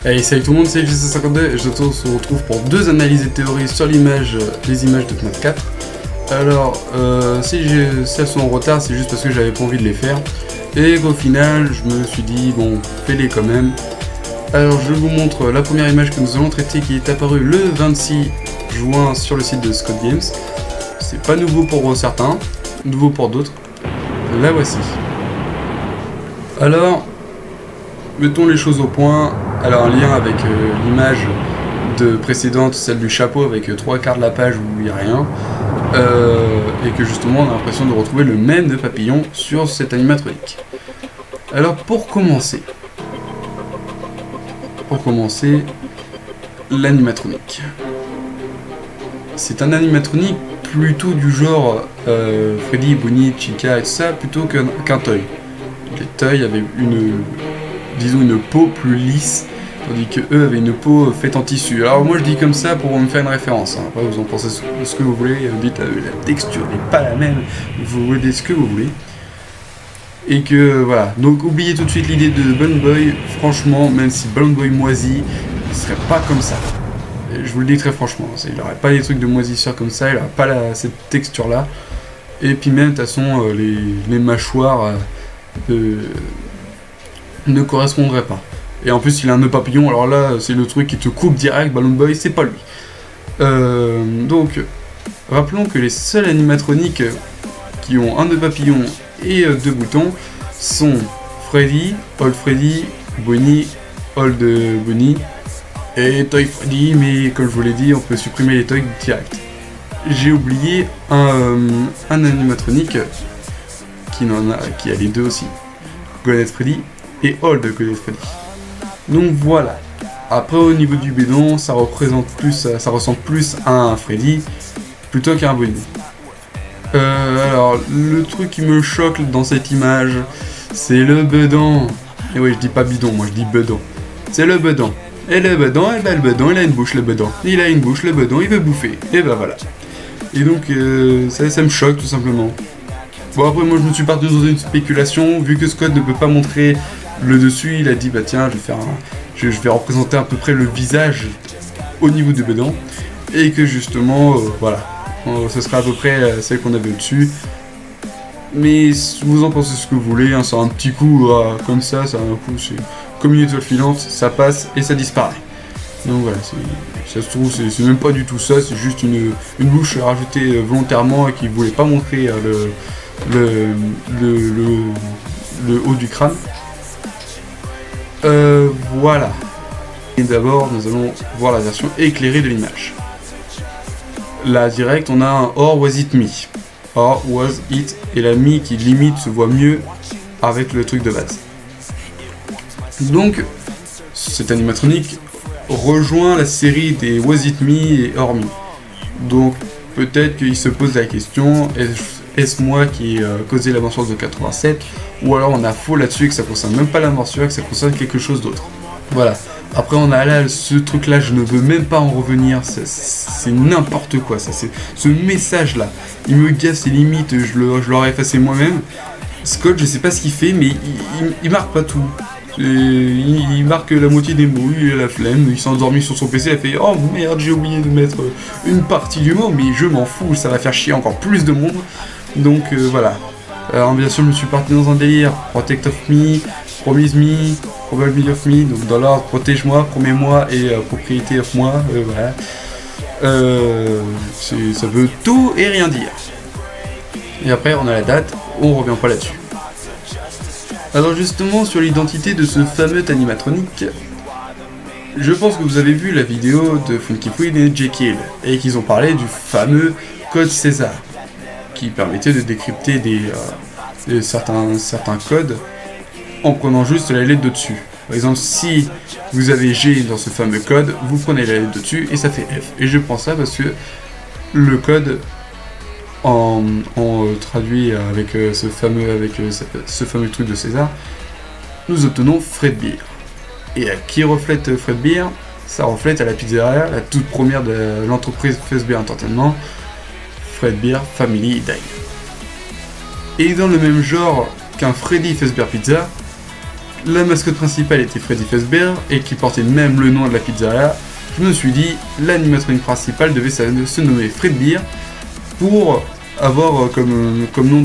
Hey, salut tout le monde, c'est JC52 et je se retrouve pour deux analyses et théories sur les images de Knack 4. Alors, si elles sont en retard, c'est juste parce que j'avais pas envie de les faire. Et qu'au final, je me suis dit, bon, fais-les quand même. Alors, je vous montre la première image que nous allons traiter qui est apparue le 26 juin sur le site de Scott Games. C'est pas nouveau pour certains, nouveau pour d'autres. La voici. Alors, mettons les choses au point. Alors, un lien avec l'image précédente, celle du chapeau avec 3/4 de la page où il n'y a rien, et que justement on a l'impression de retrouver le même de papillon sur cette animatronique. Alors pour commencer l'animatronique. C'est un animatronique plutôt du genre Freddy, Bonnie, Chica et tout ça, plutôt qu'un toy. Les toys avaient une peau plus lisse, tandis que eux avaient une peau faite en tissu. Alors moi je dis comme ça pour me faire une référence, hein. Après vous en pensez ce que vous voulez, vous dites la texture n'est pas la même, vous voulez ce que vous voulez. Et que voilà, donc oubliez tout de suite l'idée de Balloon Boy. Franchement, même si Balloon Boy moisi, il serait pas comme ça. Et je vous le dis très franchement, il n'aurait pas des trucs de moisissure comme ça, il n'aurait pas cette texture là. Et puis même de toute façon les mâchoires ne correspondraient pas. Et en plus il a un nœud papillon, alors là c'est le truc qui te coupe direct. Balloon Boy c'est pas lui. Donc rappelons que les seuls animatroniques qui ont un nœud papillon et deux boutons sont Freddy, Old Freddy, Bonnie, Old Bonnie et Toy Freddy, mais comme je vous l'ai dit on peut supprimer les toys direct. J'ai oublié un animatronique qui a les deux aussi, Golden Freddy et Old Golden Freddy. Donc voilà. Après au niveau du bédon, ça ressemble plus à un Freddy plutôt qu'à un Bonnie. Alors le truc qui me choque dans cette image, c'est le bedon. Et oui, je dis pas bidon, moi je dis bedon. C'est le bedon. Et le bedon, il a une bouche, le bedon. Il a une bouche, le bedon, il veut bouffer. Et ben voilà. Et donc ça me choque tout simplement. Bon après moi je me suis parti dans une spéculation, vu que Scott ne peut pas montrer le dessus, il a dit bah tiens je vais représenter à peu près le visage au niveau du bedon. Et que justement voilà, ce sera à peu près celle qu'on avait au-dessus. Mais vous en pensez ce que vous voulez, hein, c'est un petit coup comme ça un coup c'est comme une étoile filante, ça passe et ça disparaît. Donc voilà, ça se trouve c'est même pas du tout ça, c'est juste une bouche rajoutée volontairement et qui voulait pas montrer le haut du crâne. Voilà. Et d'abord nous allons voir la version éclairée de l'image. Là direct on a un Or Was It Me. Or Was It et la Me qui limite se voit mieux avec le truc de base. Donc cet animatronique rejoint la série des Was It Me et Or Me. Donc peut-être qu'il se pose la question, est-ce moi qui ai causé la morsure de 87, ou alors on a faux là-dessus, que ça concerne même pas la morsure, que ça concerne quelque chose d'autre. Voilà. Après on a là ce truc là, je ne veux même pas en revenir, c'est n'importe quoi ça, ce message là, il me gasse, les limites, je l'aurais effacé moi-même. Scott je sais pas ce qu'il fait, mais il marque pas tout. Il marque la moitié des mots, il a la flemme, il s'est endormi sur son PC, il a fait oh merde j'ai oublié de mettre une partie du mot, mais je m'en fous, ça va faire chier encore plus de monde. Donc voilà. Alors bien sûr je me suis parti dans un délire, Protect of Me, Promise Me, Probability of Me, donc dans l'ordre protège-moi, promets-moi et propriété of moi, voilà. Ça veut tout et rien dire. Et après on a la date, on revient pas là-dessus. Alors justement sur l'identité de ce fameux animatronique, je pense que vous avez vu la vidéo de Funky Queen et Jekyll, et qu'ils ont parlé du fameux code César, qui permettait de décrypter certains codes en prenant juste la lettre de dessus. Par exemple, si vous avez G dans ce fameux code, vous prenez la lettre dessus et ça fait F. Et je prends ça parce que le code en traduit avec ce fameux truc de César, nous obtenons Fredbear. Et à qui reflète Fredbear? Ça reflète à la pizzeria, la toute première de l'entreprise Fazbear Entertainment, Fredbear Family Dine. Et dans le même genre qu'un Freddy Fazbear Pizza, la mascotte principale était Freddy Fazbear et qui portait même le nom de la pizzeria. Je me suis dit, l'animatronique principale devait se nommer Fredbear pour avoir comme nom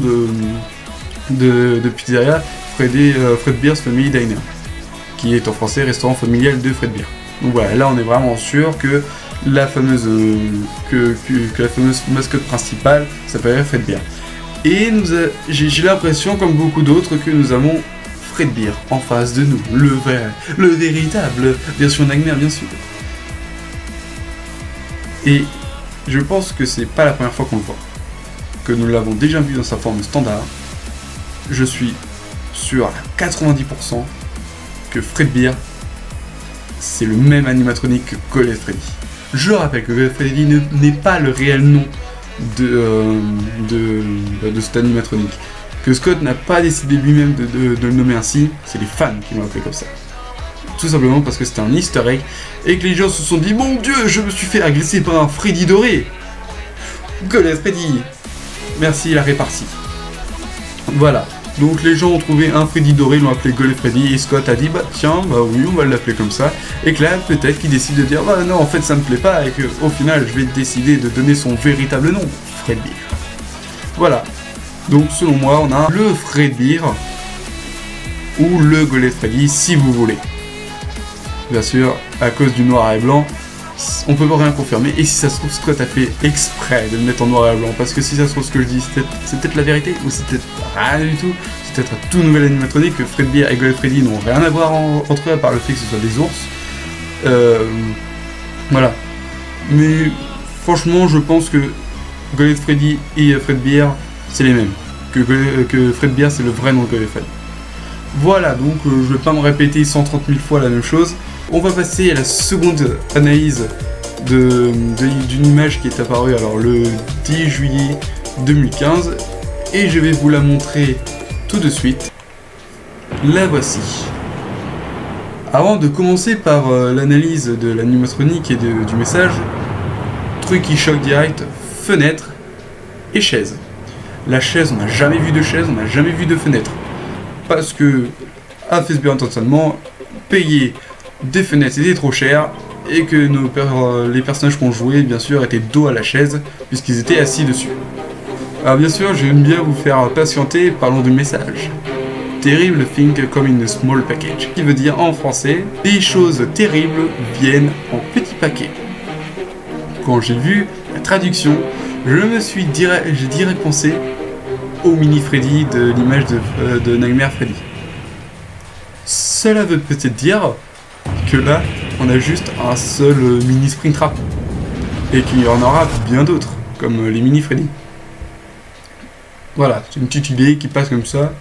de pizzeria Fredbear's Family Diner, qui est en français restaurant familial de Fredbear. Donc voilà, là on est vraiment sûr que la fameuse mascotte principale s'appellerait Fredbear. Et j'ai l'impression, comme beaucoup d'autres, que nous avons Fredbear en face de nous, le véritable version Nightmare bien sûr. Et je pense que c'est pas la première fois qu'on le voit, que nous l'avons déjà vu dans sa forme standard. Je suis sûr à 90% que Fredbear, c'est le même animatronique que Golden Freddy. Je rappelle que Golden Freddy n'est pas le réel nom de cet animatronique. Que Scott n'a pas décidé lui-même de le nommer ainsi, c'est les fans qui l'ont appelé comme ça. Tout simplement parce que c'était un easter egg et que les gens se sont dit « Mon Dieu, je me suis fait agresser par un Freddy doré !» Golden Freddy, merci la répartie. Voilà. Donc les gens ont trouvé un Freddy doré, ils l'ont appelé Golden Freddy, et Scott a dit bah tiens, bah oui, on va l'appeler comme ça. Et que là, peut-être qu'il décide de dire bah non, en fait ça me plaît pas, et qu'au final, je vais décider de donner son véritable nom, Fredbear. Voilà. Donc selon moi, on a le Fredbear, ou le Golden Freddy, si vous voulez. Bien sûr, à cause du noir et blanc, on peut pas rien confirmer, et si ça se trouve, Scott a fait exprès de le mettre en noir et blanc, parce que si ça se trouve, ce que je dis, c'est peut-être la vérité, ou c'est peut-être rien du tout, c'est peut-être un tout nouvel animatronique, que Fredbear et Golden Freddy n'ont rien à voir entre eux, à part le fait que ce soit des ours. Voilà. Mais franchement, je pense que Golden Freddy et Fredbear, c'est les mêmes. Que Fredbear, c'est le vrai nom de Golden Freddy. Voilà, donc je vais pas me répéter 130 000 fois la même chose. On va passer à la seconde analyse d'une image qui est apparue alors le 10 juillet 2015 et je vais vous la montrer tout de suite. La voici. Avant de commencer par l'analyse de l'animatronique et du message, truc qui choque direct, fenêtre et chaise. La chaise, on n'a jamais vu de chaise, on n'a jamais vu de fenêtre. Parce que à Fazbear Entertainment, payer des fenêtres c'était trop cher et que les personnages qu'on jouait bien sûr étaient dos à la chaise puisqu'ils étaient assis dessus. Alors bien sûr j'aime bien vous faire patienter, parlons du message. Terrible thing come in a small package, qui veut dire en français des choses terribles viennent en petits paquets. Quand j'ai vu la traduction, j'ai direct pensé au mini Freddy de l'image de Nightmare Freddy. Cela veut peut-être dire que là, on a juste un seul mini Springtrap. Et qu'il y en aura bien d'autres, comme les mini Freddy. Voilà, c'est une petite idée qui passe comme ça.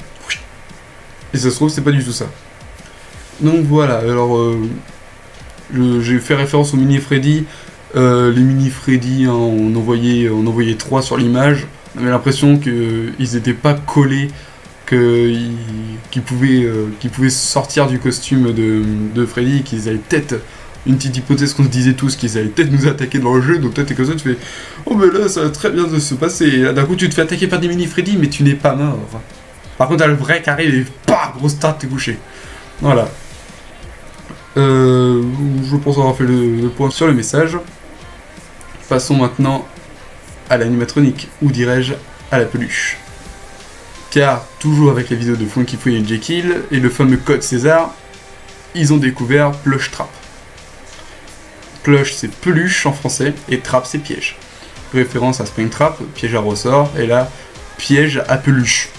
Et ça se trouve, c'est pas du tout ça. Donc voilà, alors j'ai fait référence aux mini Freddy. Les mini Freddy, hein, on en voyait 3 sur l'image. On avait l'impression qu'ils n'étaient pas collés, qu'ils pouvaient sortir du costume de Freddy, qu'ils allaient peut-être, une petite hypothèse qu'on se disait tous, qu'ils allaient peut-être nous attaquer dans le jeu, donc toi t'es comme ça, tu fais oh mais là ça va très bien de se passer, et là d'un coup tu te fais attaquer par des mini Freddy, mais tu n'es pas mort. Par contre t'as le vrai qui arrive et pah, grosse start, t'es couché. Voilà. Je pense avoir fait le point sur le message. Passons maintenant à l'animatronique, ou dirais-je à la peluche. Car, toujours avec les vidéos de Funky Freddy et Jekyll, et le fameux code César, ils ont découvert Plush Trap. Plush c'est peluche en français, et Trap c'est piège. Référence à Springtrap, piège à ressort, et là, piège à peluche.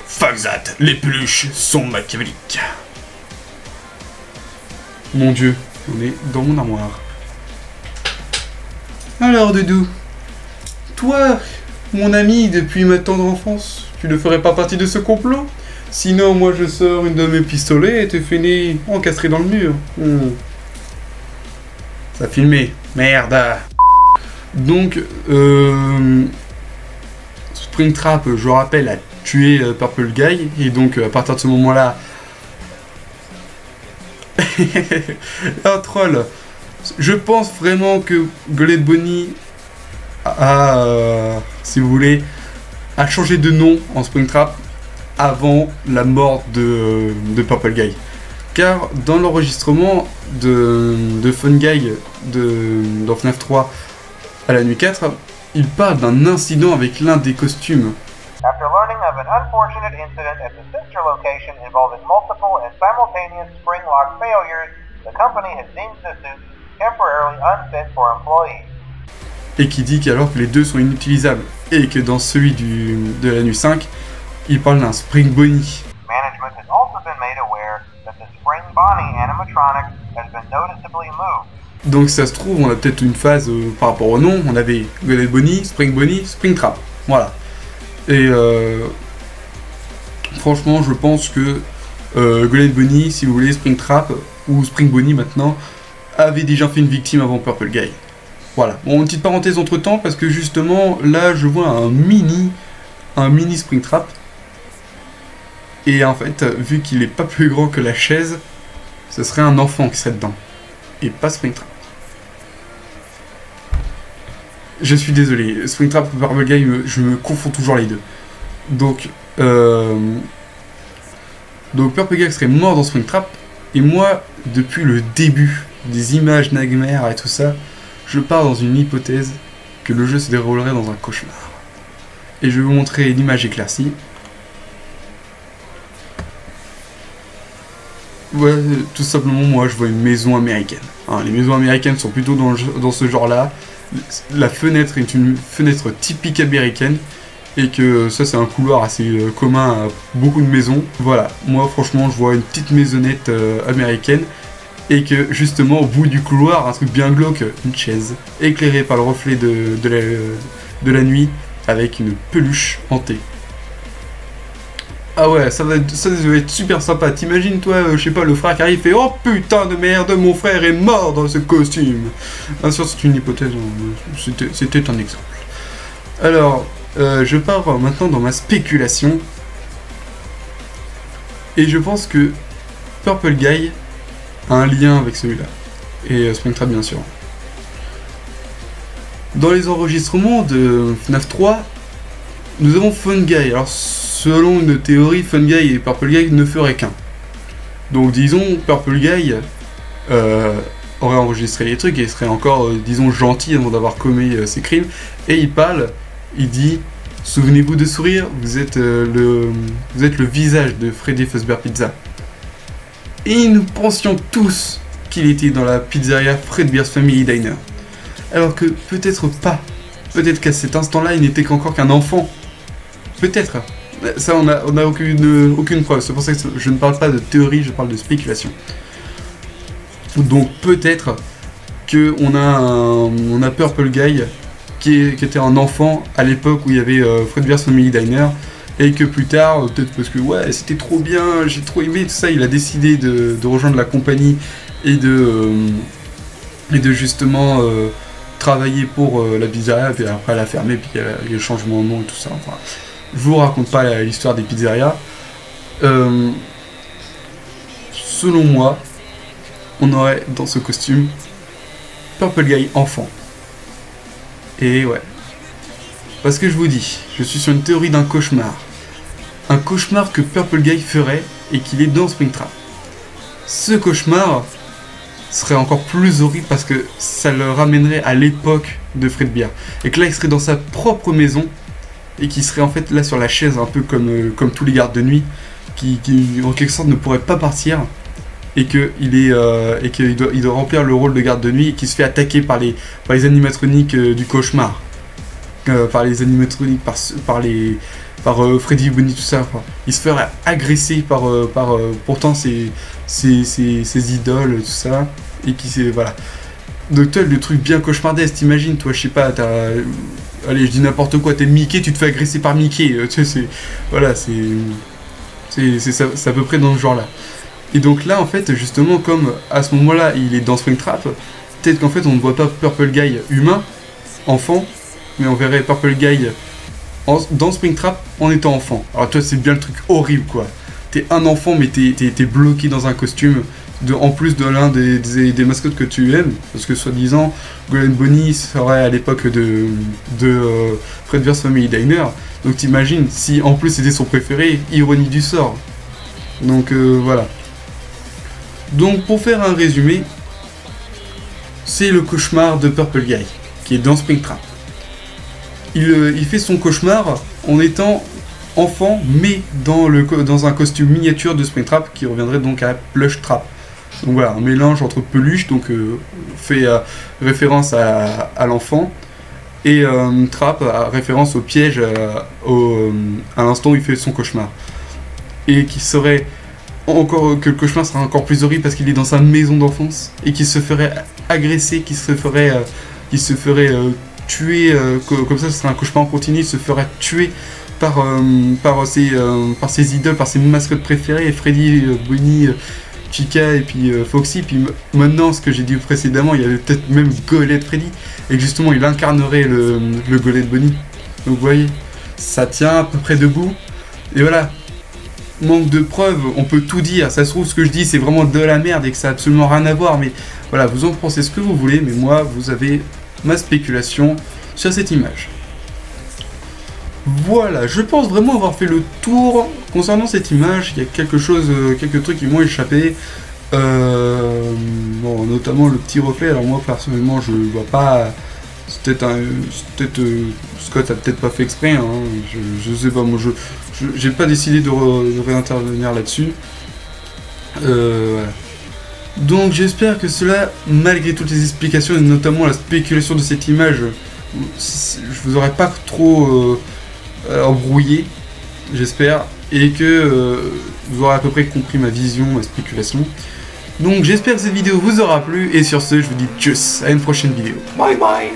Fuck that, les peluches sont machiavéliques. Mon dieu, on est dans mon armoire. Alors Doudou, toi, mon ami depuis ma tendre enfance, tu ne ferais pas partie de ce complot? Sinon, moi je sors une de mes pistolets et t'es fini encastré dans le mur. Ça a filmé. Merde. Donc, Springtrap, je rappelle, a tué Purple Guy. Et donc, à partir de ce moment-là... Un troll. Je pense vraiment que Golden Bonnie a, si vous voulez, a changé de nom en Springtrap avant la mort de Purple Guy. Car dans l'enregistrement de Fun Guy dans FNAF 3 à la nuit 4, il parle d'un incident avec l'un des costumes. After learning of an unfortunate incident at the sister location involving multiple and simultaneous spring lock failures, the company has deemed the suit temporarily unfit for employees. Et qui dit qu'alors que les deux sont inutilisables, et que dans celui de la nuit 5, il parle d'un Spring Bonnie. Management has also been made aware that the Spring Bonnie animatronic has been noticeably moved. Donc ça se trouve, on a peut-être une phase par rapport au nom, on avait Golden Bonnie, Springtrap, voilà. Et franchement, je pense que Golden Bonnie, si vous voulez, Springtrap, ou Spring Bonnie maintenant, avait déjà fait une victime avant Purple Guy. Voilà, bon, une petite parenthèse entre temps, parce que justement, là, je vois un mini Springtrap. Et en fait, vu qu'il est pas plus grand que la chaise, ce serait un enfant qui serait dedans. Et pas Springtrap. Je suis désolé, Springtrap et Purple Guy, je me confonds toujours les deux. Donc Purple Guy serait mort dans Springtrap. Et moi, depuis le début des images Nightmare et tout ça, je pars dans une hypothèse que le jeu se déroulerait dans un cauchemar. Et je vais vous montrer l'image éclaircie. Ouais, tout simplement, moi je vois une maison américaine. Hein, les maisons américaines sont plutôt dans ce genre-là. La fenêtre est une fenêtre typique américaine. Et que ça, c'est un couloir assez commun à beaucoup de maisons. Voilà, moi franchement, je vois une petite maisonnette américaine. Et que justement, au bout du couloir, un truc bien glauque, une chaise, éclairée par le reflet de la nuit, avec une peluche hantée. Ah ouais, ça doit être super sympa. T'imagines, toi, je sais pas, le frère qui arrive et fait « Oh putain de merde, mon frère est mort dans ce costume !» Bien sûr, c'est une hypothèse, c'était un exemple. Alors, je pars maintenant dans ma spéculation. Et je pense que Purple Guy a un lien avec celui-là. Et Springtrap, bien sûr. Dans les enregistrements de FNAF 3, nous avons Fun Guy. Alors, selon une théorie, Fun Guy et Purple Guy ne feraient qu'un. Donc, disons, Purple Guy aurait enregistré les trucs et serait encore, disons, gentil avant d'avoir commis ses crimes. Et il parle, il dit « Souvenez-vous de sourire, vous êtes le visage de Freddy Fazbear Pizza. » Et nous pensions tous qu'il était dans la pizzeria Fredbear's Family Diner. Alors que peut-être pas. Peut-être qu'à cet instant-là, il n'était qu'encore qu'un enfant. Peut-être. Ça, on a aucune preuve. C'est pour ça que je ne parle pas de théorie, je parle de spéculation. Donc peut-être qu'on a Purple Guy qui était un enfant à l'époque où il y avait Fredbear's Family Diner. Et que plus tard, peut-être parce que ouais, c'était trop bien, j'ai trop aimé tout ça, il a décidé de rejoindre la compagnie et de justement travailler pour la pizzeria, puis après elle a fermé, puis il y a eu le changement de nom et tout ça. Enfin, je vous raconte pas l'histoire des pizzerias. Selon moi, on aurait dans ce costume Purple Guy enfant. Et ouais. Parce que je vous dis, je suis sur une théorie d'un cauchemar. Un cauchemar que Purple Guy ferait et qu'il est dans Springtrap. Ce cauchemar serait encore plus horrible parce que ça le ramènerait à l'époque de Fredbear. Et que là, il serait dans sa propre maison et qu'il serait en fait là sur la chaise, un peu comme tous les gardes de nuit, qui en quelque sorte ne pourraient pas partir. Et qu'il doit remplir le rôle de garde de nuit et qu'il se fait attaquer par les animatroniques du cauchemar. Par les animatroniques, par Freddy, Bonnie, tout ça. Enfin, il se ferait agresser par pourtant ses idoles, tout ça. Et voilà. Donc toi, le truc bien cauchemardesque, t'imagines, toi, je sais pas, allez, je dis n'importe quoi, t'es Mickey, tu te fais agresser par Mickey. Tu sais, voilà, c'est... C'est à peu près dans ce genre-là. Et donc là, en fait, justement, comme à ce moment-là, il est dans Springtrap, peut-être qu'en fait, on ne voit pas Purple Guy humain, enfant, mais on verrait Purple Guy dans Springtrap en étant enfant. Alors toi, c'est bien le truc horrible, quoi. T'es un enfant, mais t'es bloqué dans un costume, en plus de l'un des mascottes que tu aimes, parce que soi-disant, Golden Bonnie serait à l'époque de Fredbear's Family Diner, donc t'imagines, si en plus c'était son préféré, ironie du sort. Donc voilà. Donc pour faire un résumé, c'est le cauchemar de Purple Guy, qui est dans Springtrap. Il fait son cauchemar en étant enfant, mais dans un costume miniature de Springtrap, qui reviendrait donc à Plush Trap. Donc voilà, un mélange entre peluche, donc fait référence à l'enfant, et Trap, référence au piège à l'instant où il fait son cauchemar. Et qui serait que le cauchemar sera encore plus horrible parce qu'il est dans sa maison d'enfance et qu'il se ferait agresser, qu'il se ferait tuer, comme ça ce serait un cauchemar en continu, il se ferait tuer par ses idoles, par ses mascottes préférées, Freddy, Bonnie, Chica et puis Foxy. Puis maintenant, ce que j'ai dit précédemment, il y avait peut-être même Golet de Freddy, et que justement il incarnerait le Golet de Bonnie. Donc vous voyez, ça tient à peu près debout. Et voilà, manque de preuves, on peut tout dire. Ça se trouve, ce que je dis, c'est vraiment de la merde et que ça n'a absolument rien à voir. Mais voilà, vous en pensez ce que vous voulez, mais moi, vous avez ma spéculation sur cette image. Voilà, je pense vraiment avoir fait le tour concernant cette image. Il y a quelques trucs qui m'ont échappé. Bon, notamment le petit reflet. Alors moi, personnellement, je ne vois pas. Scott a peut-être pas fait exprès. Hein. Je sais pas. Moi, j'ai pas décidé de réintervenir là-dessus. Voilà. Donc j'espère que cela, malgré toutes les explications et notamment la spéculation de cette image, je vous aurais pas trop embrouillé, j'espère, et que vous aurez à peu près compris ma vision, ma spéculation. Donc j'espère que cette vidéo vous aura plu, et sur ce, je vous dis tchuss, à une prochaine vidéo. Bye bye.